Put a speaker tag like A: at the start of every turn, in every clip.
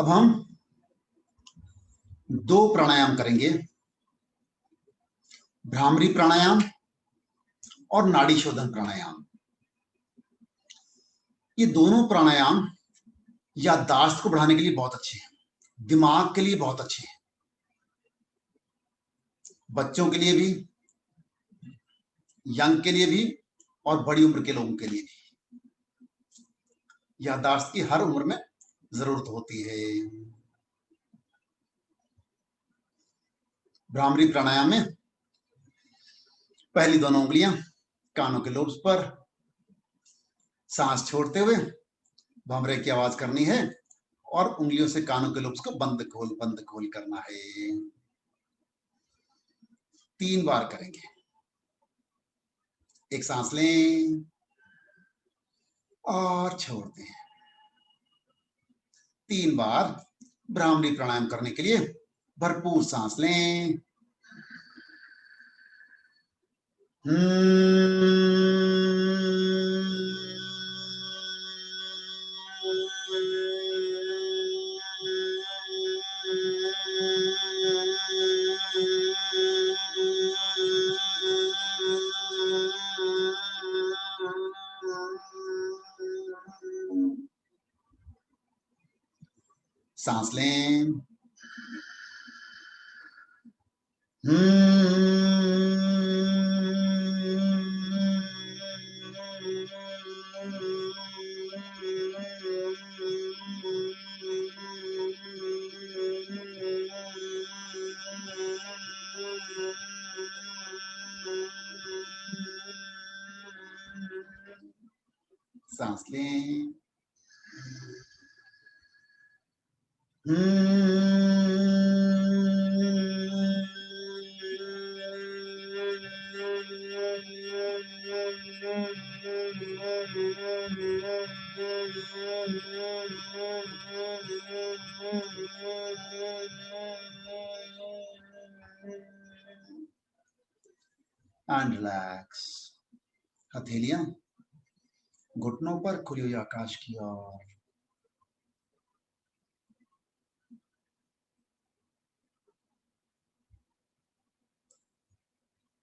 A: अब हम दो प्राणायाम करेंगे, भ्रामरी प्राणायाम और नाड़ी शोधन प्राणायाम। ये दोनों प्राणायाम याददाश्त को बढ़ाने के लिए बहुत अच्छे हैं, दिमाग के लिए बहुत अच्छे हैं, बच्चों के लिए भी, यंग के लिए भी और बड़ी उम्र के लोगों के लिए भी। याददाश्त की हर उम्र में जरूरत होती है। भ्रामरी प्राणायाम में पहली दोनों उंगलियां कानों के लोब्स पर, सांस छोड़ते हुए भंवरे की आवाज करनी है और उंगलियों से कानों के लोब्स को बंद खोल करना है। 3 बार करेंगे। एक सांस लें और छोड़ दें। 3 बार भ्रामरी प्राणायाम करने के लिए भरपूर सांस लें। सांस लें। सांस लें। And relax. हथेलियां घुटनों पर खुली हुई आकाश की ओर।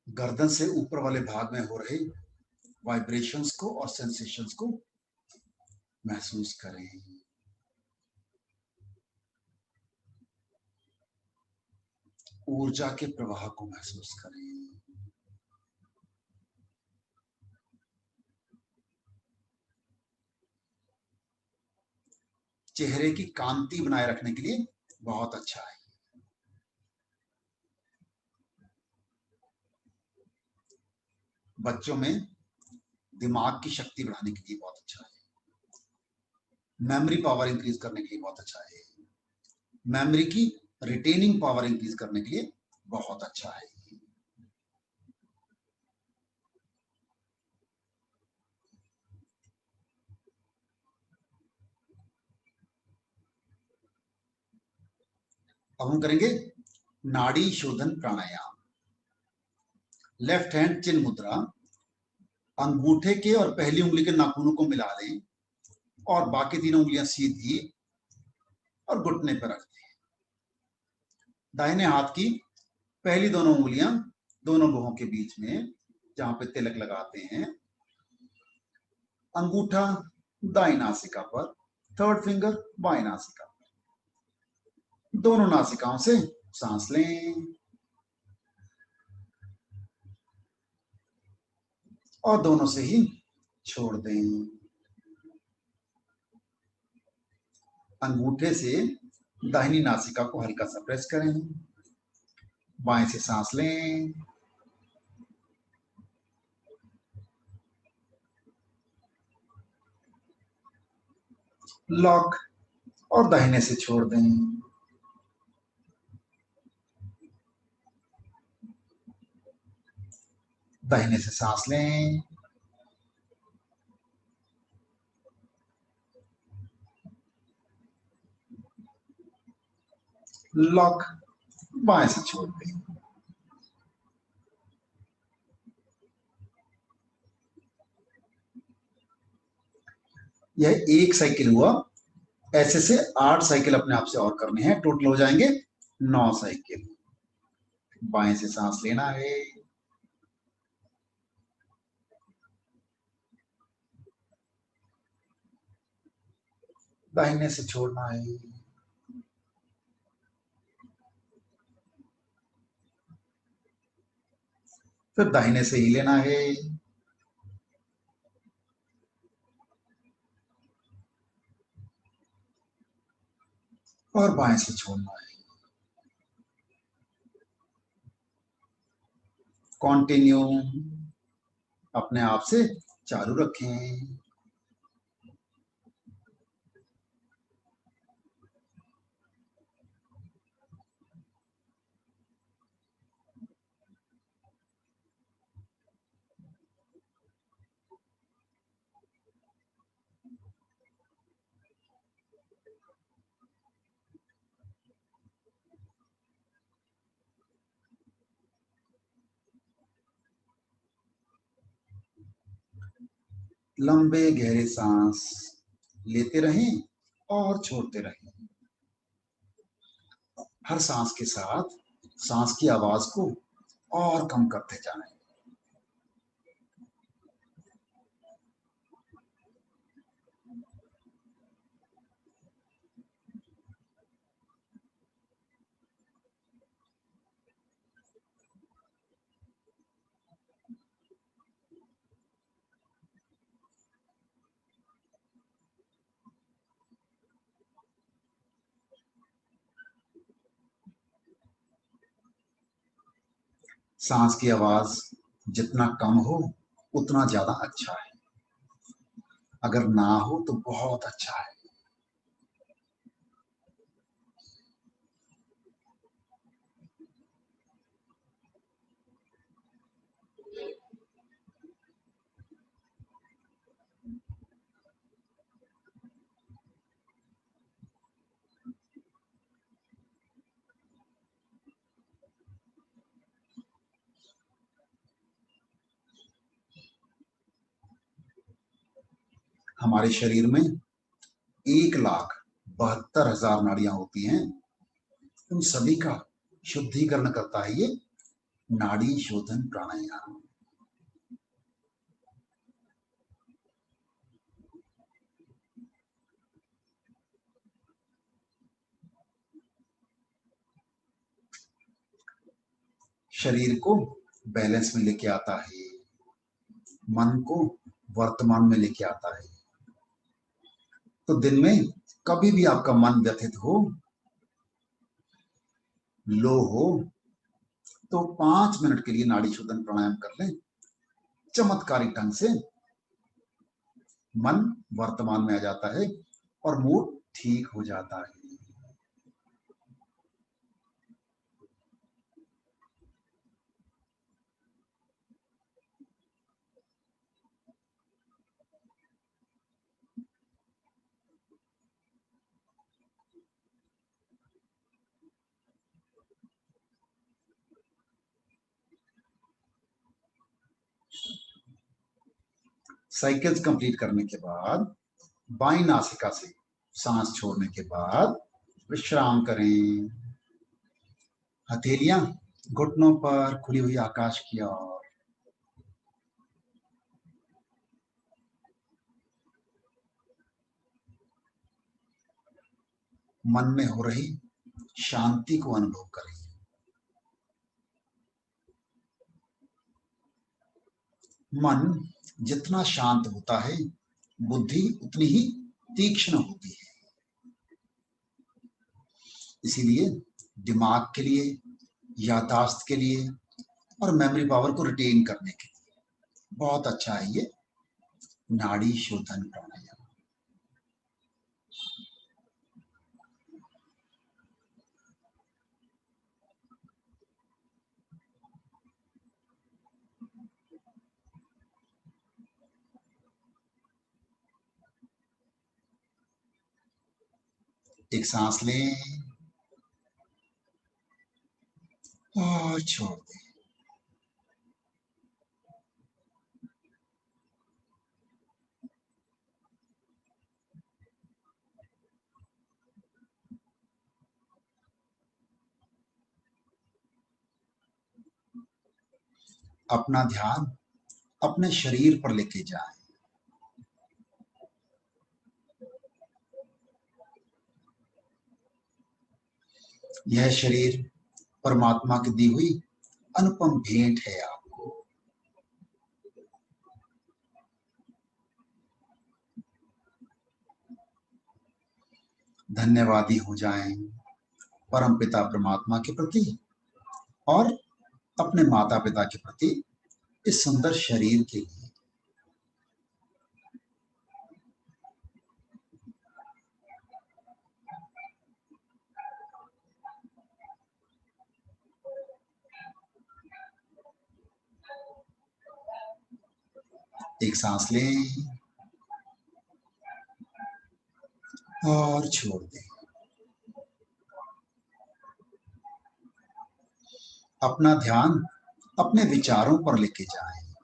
A: गर्दन से ऊपर वाले भाग में हो रहे वाइब्रेशंस को और सेंसेशंस को महसूस करें। ऊर्जा के प्रवाह को महसूस करें। चेहरे की कांति बनाए रखने के लिए बहुत अच्छा है। बच्चों में दिमाग की शक्ति बढ़ाने के लिए बहुत अच्छा है। मेमोरी पावर इंक्रीज करने के लिए बहुत अच्छा है। मेमोरी की रिटेनिंग पावर इंक्रीज करने के लिए बहुत अच्छा है। अब हम करेंगे नाड़ी शोधन प्राणायाम। लेफ्ट हैंड चिन्ह मुद्रा, अंगूठे के और पहली उंगली के नाखूनों को मिला लें और बाकी तीनों उंगलियां सीधी और घुटने पर रख दें। दाहिने हाथ की पहली दोनों उंगलियां दोनों भुवों के बीच में, जहां पे तिलक लगाते हैं, अंगूठा दाई नासिका पर, थर्ड फिंगर बाई नासिका पर। दोनों नासिकाओं से सांस लें और दोनों से ही छोड़ दें। अंगूठे से दाहिनी नासिका को हल्का सा प्रेस करें। बाएं से सांस लें। लॉक और दाहिने से छोड़ दें। दाहिने से सांस लें। लॉक, बाएं से छोड़ दें। यह 1 साइकिल हुआ ऐसे से 8 साइकिल अपने आप से और करने हैं, टोटल हो जाएंगे 9 साइकिल। बाएं से सांस लेना है, दाहिने से छोड़ना है, फिर दाहिने से ही लेना है, और बाएं से छोड़ना है। कंटिन्यू, अपने आप से चालू रखें। लंबे गहरे सांस लेते रहें और छोड़ते रहें। हर सांस के साथ सांस की आवाज को और कम करते जाएं। सांस की आवाज जितना कम हो उतना ज्यादा अच्छा है, अगर ना हो तो बहुत अच्छा है। हमारे शरीर में 1,72,000 नाड़ियां होती हैं। उन सभी का शुद्धिकरण करता है ये नाड़ी शोधन प्राणायाम। शरीर को बैलेंस में लेके आता है, मन को वर्तमान में लेके आता है। तो दिन में कभी भी आपका मन व्यथित हो, लो हो, तो 5 मिनट के लिए नाड़ी शोधन प्राणायाम कर लें। चमत्कारिक ढंग से मन वर्तमान में आ जाता है और मूड ठीक हो जाता है। साइकिल्स कंप्लीट करने के बाद बाईं नासिका से सांस छोड़ने के बाद विश्राम करें। हथेलियां घुटनों पर खुली हुई आकाश की ओर। मन में हो रही शांति को अनुभव करें। मन जितना शांत होता है, बुद्धि उतनी ही तीक्ष्ण होती है। इसीलिए दिमाग के लिए, यादाश्त के लिए और मेमोरी पावर को रिटेन करने के लिए बहुत अच्छा है ये नाड़ी शोधन प्राणायाम। एक सांस लें और छोड़ दें। अपना ध्यान अपने शरीर पर लेके जाएं। यह शरीर परमात्मा की दी हुई अनुपम भेंट है आपको। धन्यवादी हो जाएं परम पिता परमात्मा के प्रति और अपने माता पिता के प्रति इस सुंदर शरीर के लिए। एक सांस लें और छोड़ दें। अपना ध्यान अपने विचारों पर लेके जाएं।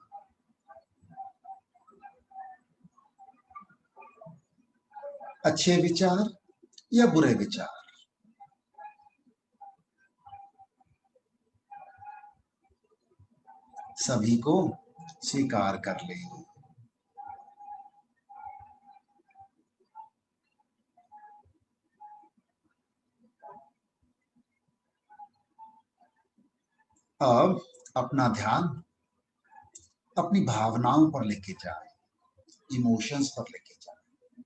A: अच्छे विचार या बुरे विचार, सभी को स्वीकार कर लें। अब अपना ध्यान अपनी भावनाओं पर लेके जाएं, इमोशंस पर लेके जाएं।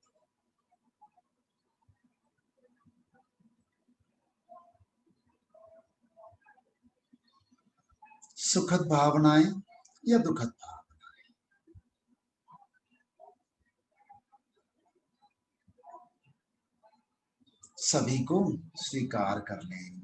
A: सुखद भावनाएं या दुखद भावनाएं, सभी को स्वीकार कर लें।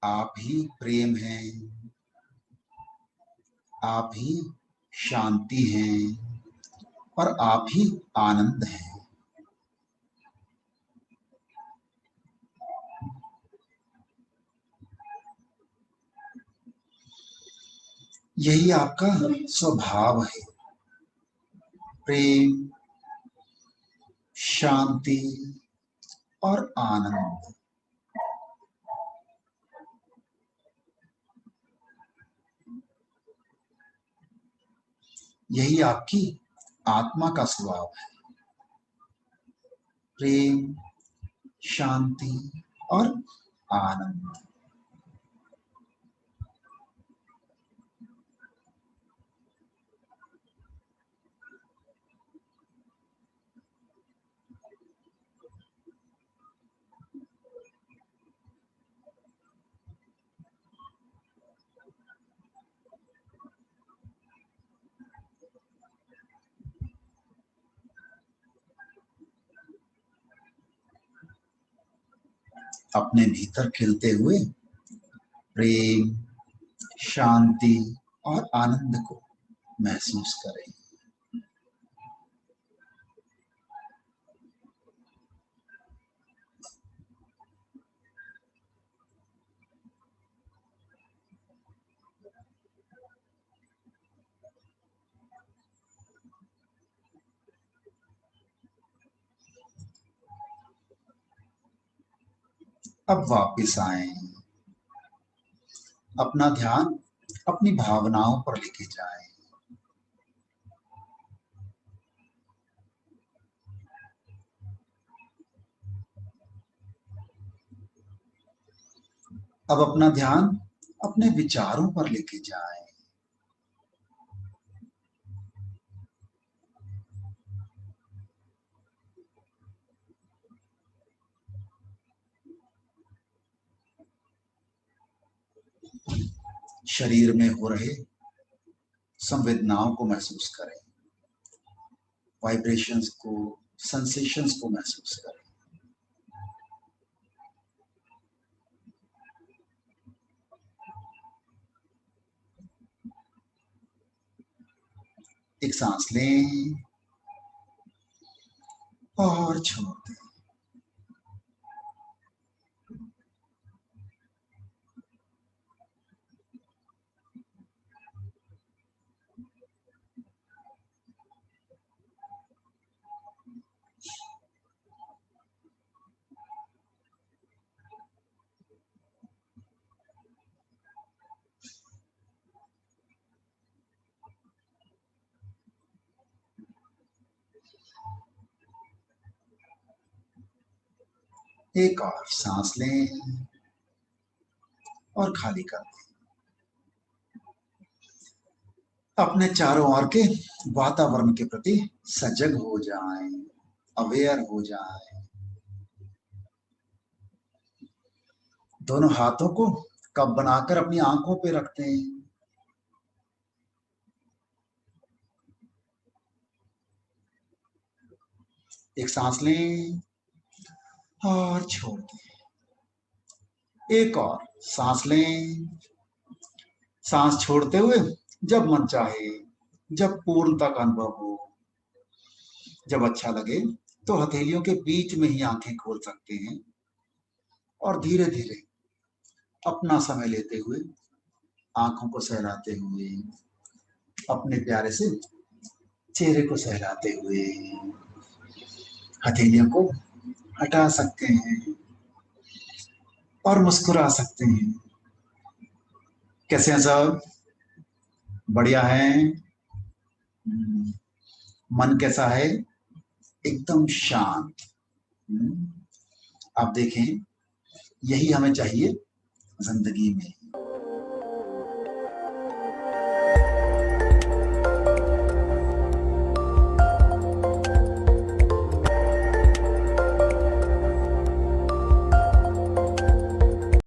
A: आप ही प्रेम हैं, आप ही शांति हैं और आप ही आनंद हैं। यही आपका स्वभाव है, प्रेम, शांति और आनंद। यही आपकी आत्मा का स्वभाव है, प्रेम, शांति और आनंद। अपने भीतर खिलते हुए प्रेम, शांति और आनंद को महसूस करें। अब वापस आए, अपना ध्यान अपनी भावनाओं पर लेके जाएं। अब अपना ध्यान अपने विचारों पर लेके जाएं। शरीर में हो रहे संवेदनाओं को महसूस करें, वाइब्रेशंस को, सेंसेशंस को महसूस करें। एक सांस लें और छोड़ दें। एक और सांस लें और खाली कर दें। अपने चारों ओर के वातावरण के प्रति सजग हो जाएं, अवेयर हो जाएं। दोनों हाथों को कप बनाकर अपनी आंखों पे रखते हैं। एक सांस लें और छोड़ दें। एक और सांस लें, सांस छोड़ते हुए जब मन चाहे, जब पूर्णता का अनुभव हो, जब अच्छा लगे तो हथेलियों के बीच में ही आंखें खोल सकते हैं और धीरे धीरे अपना समय लेते हुए, आंखों को सहलाते हुए, अपने प्यारे से चेहरे को सहलाते हुए हथेलियों को हटा सकते हैं और मुस्कुरा सकते हैं। कैसे हैं सब? बढ़िया हैं? मन कैसा है? एकदम शांत। आप देखें, यही हमें चाहिए जिंदगी में।